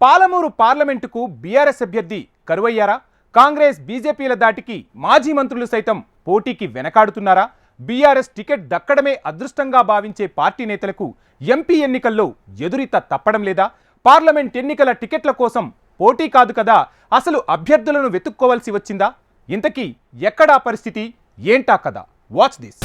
పాలమూరు పార్లమెంటుకు బీఆర్ఎస్ అభ్యర్థి కరువయ్యారా? కాంగ్రెస్ బీజేపీల దాటికి మాజీ మంత్రులు సైతం పోటీకి వెనకాడుతున్నారా? బీఆర్ఎస్ టికెట్ దక్కడమే అదృష్టంగా భావించే పార్టీ నేతలకు ఎంపీ ఎన్నికల్లో ఎదురిత తప్పడం లేదా? పార్లమెంట్ ఎన్నికల టికెట్ల కోసం పోటీ కాదు కదా, అసలు అభ్యర్థులను వెతుక్కోవాల్సి వచ్చిందా? ఇంతకీ ఎక్కడా పరిస్థితి, ఏంటా కదా? Watch this.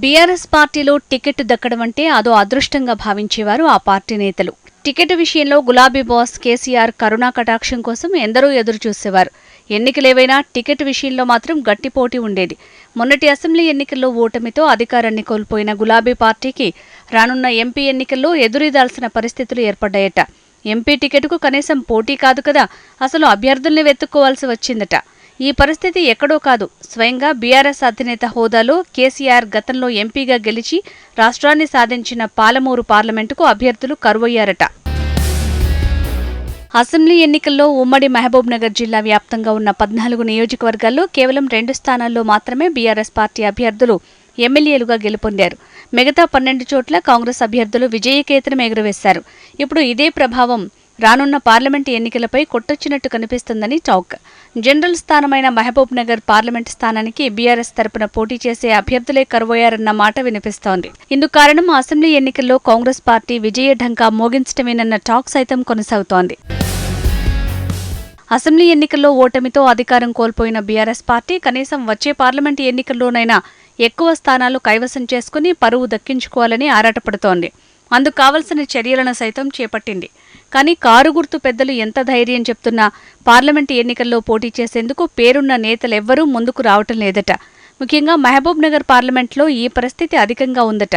బీఆర్ఎస్ పార్టీలో టికెట్ దక్కడం అంటే అదో అదృష్టంగా భావించేవారు ఆ పార్టీ నేతలు. టికెట్ విషయంలో గులాబీ బాస్ కేసీఆర్ కరుణా కటాక్షం కోసం ఎందరో ఎదురు చూసేవారు. ఎన్నికలేవైనా టికెట్ విషయంలో మాత్రం గట్టి పోటీ ఉండేది. మొన్నటి అసెంబ్లీ ఎన్నికల్లో ఓటమితో అధికారాన్ని కోల్పోయిన గులాబీ పార్టీకి రానున్న ఎంపీ ఎన్నికల్లో ఎదురీదాల్సిన పరిస్థితులు ఏర్పడ్డాయట. ఎంపీ టికెట్కు కనీసం పోటీ కాదు కదా, అసలు అభ్యర్థుల్ని వెతుక్కోవాల్సి వచ్చిందట. ఈ పరిస్థితి ఎక్కడో కాదు, స్వయంగా బీఆర్ఎస్ అధినేత హోదాలో కేసీఆర్ గతంలో ఎంపీగా గెలిచి రాష్ట్రాన్ని సాధించిన పాలమూరు పార్లమెంటుకు అభ్యర్థులు కరువయ్యారట. అసెంబ్లీ ఎన్నికల్లో ఉమ్మడి మహబూబ్నగర్ జిల్లా వ్యాప్తంగా ఉన్న 14 నియోజకవర్గాల్లో కేవలం 2 స్థానాల్లో మాత్రమే బీఆర్ఎస్ పార్టీ అభ్యర్థులు ఎమ్మెల్యేలుగా గెలుపొందారు. మిగతా 12 చోట్ల కాంగ్రెస్ అభ్యర్థులు విజయకేతనం ఎగురవేశారు. ఇప్పుడు ఇదే ప్రభావం రానున్న పార్లమెంటు ఎన్నికలపై కొట్టొచ్చినట్టు కనిపిస్తుందని టాక్. జనరల్ స్థానమైన మహబూబ్నగర్ పార్లమెంటు స్థానానికి బీఆర్ఎస్ తరపున పోటీ చేసే అభ్యర్థులే కరువయ్యారన్న మాట వినిపిస్తోంది. ఇందుకు కారణం అసెంబ్లీ ఎన్నికల్లో కాంగ్రెస్ పార్టీ విజయ ఢంకా మోగించటమేనన్న టాక్ సైతం కొనసాగుతోంది. అసెంబ్లీ ఎన్నికల్లో ఓటమితో అధికారం కోల్పోయిన బీఆర్ఎస్ పార్టీ కనీసం వచ్చే పార్లమెంటు ఎన్నికల్లోనైనా ఎక్కువ స్థానాలు కైవసం చేసుకుని పరువు దక్కించుకోవాలని ఆరాటపడుతోంది. అందుకు కావలసిన చర్యలను సైతం చేపట్టింది. కానీ కారు గుర్తు పెద్దలు ఎంత ధైర్యం చెప్తున్నా పార్లమెంటు ఎన్నికల్లో పోటీ చేసేందుకు పేరున్న నేతలెవ్వరూ ముందుకు రావటం లేదట. ముఖ్యంగా మహబూబ్నగర్ పార్లమెంట్లో ఈ పరిస్థితి అధికంగా ఉందట.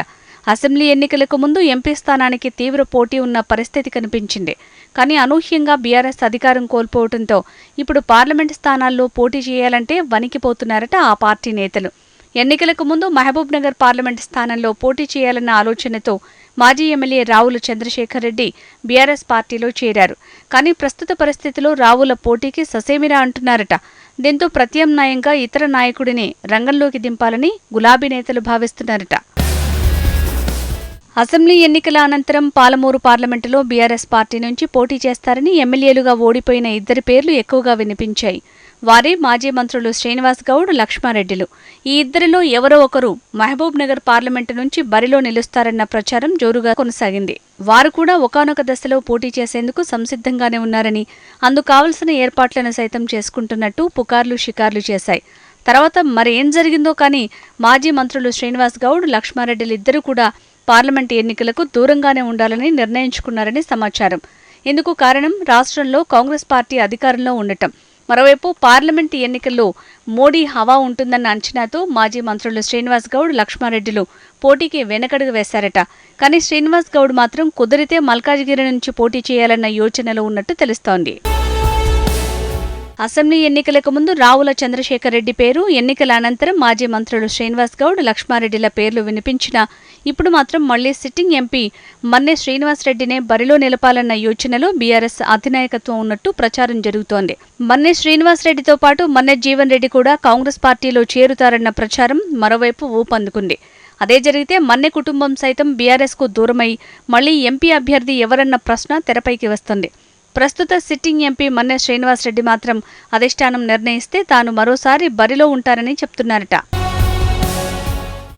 అసెంబ్లీ ఎన్నికలకు ముందు ఎంపీ స్థానానికి తీవ్ర పోటీ ఉన్న పరిస్థితి కనిపించింది. కానీ అనూహ్యంగా బీఆర్ఎస్ అధికారం కోల్పోవడంతో ఇప్పుడు పార్లమెంటు స్థానాల్లో పోటీ చేయాలంటే వణికిపోతున్నారట ఆ పార్టీ నేతలు. ఎన్నికలకు ముందు మహబూబ్నగర్ పార్లమెంటు స్థానంలో పోటీ చేయాలన్న ఆలోచనతో మాజీ ఎమ్మెల్యే రావుల చంద్రశేఖర్ రెడ్డి బీఆర్ఎస్ పార్టీలో చేరారు. కానీ ప్రస్తుత పరిస్థితిలో రావుల పోటీకి ససేమిరా అంటున్నారట. దీంతో ప్రత్యామ్నాయంగా ఇతర నాయకుడిని రంగంలోకి దింపాలని గులాబీ నేతలు భావిస్తున్నారట. అసెంబ్లీ ఎన్నికల అనంతరం పాలమూరు పార్లమెంటులో బీఆర్ఎస్ పార్టీ నుంచి పోటీ చేస్తారని ఎమ్మెల్యేలుగా ఓడిపోయిన 2 పేర్లు ఎక్కువగా వినిపించాయి. వారే మాజీ మంత్రులు శ్రీనివాస్ గౌడ్, లక్ష్మారెడ్డిలు. ఈ ఇద్దరిలో ఎవరో ఒకరు మహబూబ్నగర్ పార్లమెంటు నుంచి బరిలో నిలుస్తారన్న ప్రచారం జోరుగా కొనసాగింది. వారు కూడా ఒకానొక దశలో పోటీ చేసేందుకు సంసిద్ధంగానే ఉన్నారని, అందుకు కావలసిన ఏర్పాట్లను సైతం చేసుకుంటున్నట్టు పుకార్లు షికార్లు చేశాయి. తర్వాత మరేం జరిగిందో కానీ మాజీ మంత్రులు శ్రీనివాస్ గౌడ్, లక్ష్మారెడ్డిలిద్దరూ కూడా పార్లమెంటు ఎన్నికలకు దూరంగానే ఉండాలని నిర్ణయించుకున్నారని సమాచారం. ఇందుకు కారణం రాష్ట్రంలో కాంగ్రెస్ పార్టీ అధికారంలో ఉండటం. మరోవైపు పార్లమెంటు ఎన్నికల్లో మోడీ హవా ఉంటుందన్న అంచనాతో మాజీ మంత్రులు శ్రీనివాస్ గౌడ్, లక్ష్మారెడ్డిలు పోటీకి వెనకడుగు వేశారట. కానీ శ్రీనివాస్ గౌడ్ మాత్రం కుదిరితే మల్కాజిగిరి నుంచి పోటీ చేయాలన్న యోచనలో ఉన్నట్టు తెలుస్తోంది. అసెంబ్లీ ఎన్నికలకు ముందు రావుల చంద్రశేఖర్ రెడ్డి పేరు, ఎన్నికల అనంతరం మాజీ మంత్రులు శ్రీనివాస్ గౌడ్, లక్ష్మారెడ్డిల పేర్లు వినిపించినా ఇప్పుడు మాత్రం మళ్లీ సిట్టింగ్ ఎంపీ మన్నె శ్రీనివాసరెడ్డినే బరిలో నిలపాలన్న యోచనలో బీఆర్ఎస్ అధినాయకత్వం ఉన్నట్టు ప్రచారం జరుగుతోంది. మన్నె శ్రీనివాసరెడ్డితో పాటు మన్నె జీవన్ రెడ్డి కూడా కాంగ్రెస్ పార్టీలో చేరుతారన్న ప్రచారం మరోవైపు ఊపందుకుంది. అదే జరిగితే మన్నె కుటుంబం సైతం బీఆర్ఎస్కు దూరమై మళ్లీ ఎంపీ అభ్యర్థి ఎవరన్న ప్రశ్న తెరపైకి వస్తుంది. ప్రస్తుత సిట్టింగ్ ఎంపీ మన్నె శ్రీనివాసరెడ్డి మాత్రం అధిష్టానం నిర్ణయిస్తే తాను మరోసారి బరిలో ఉంటారని చెప్తున్నారట.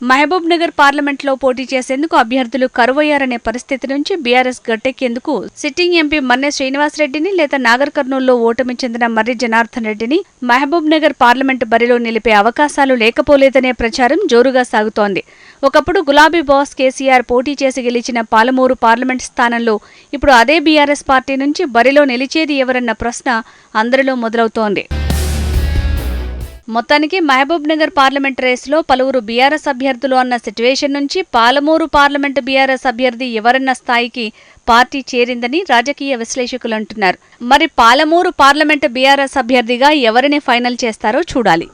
మహబూబ్నగర్ పార్లమెంట్లో పోటీ చేసేందుకు అభ్యర్థులు కరువయ్యారనే పరిస్థితి నుంచి బీఆర్ఎస్ గట్టెక్కేందుకు సిట్టింగ్ ఎంపీ మన్నె శ్రీనివాసరెడ్డిని లేదా నాగర్ కర్నూల్లో ఓటమి చెందిన మర్రి జనార్దన్ రెడ్డిని మహబూబ్నగర్ పార్లమెంటు బరిలో నిలిపే అవకాశాలు లేకపోలేదనే ప్రచారం జోరుగా సాగుతోంది. ఒకప్పుడు గులాబీ బాస్ కేసీఆర్ పోటీ చేసి గెలిచిన పాలమూరు పార్లమెంటు స్థానంలో ఇప్పుడు అదే బీఆర్ఎస్ పార్టీ నుంచి బరిలో నిలిచేది ఎవరన్న ప్రశ్న అందరిలో మొదలవుతోంది. మొత్తానికి మహబూబ్నగర్ పార్లమెంట్ రేసులో పలువురు బీఆర్ఎస్ అభ్యర్థులు అన్న సిట్యువేషన్ నుంచి పాలమూరు పార్లమెంటు బీఆర్ఎస్ అభ్యర్థి ఎవరన్న స్థాయికి పార్టీ చేరిందని రాజకీయ విశ్లేషకులు అంటున్నారు. మరి పాలమూరు పార్లమెంటు బీఆర్ఎస్ అభ్యర్థిగా ఎవరిని ఫైనల్ చేస్తారో చూడాలి.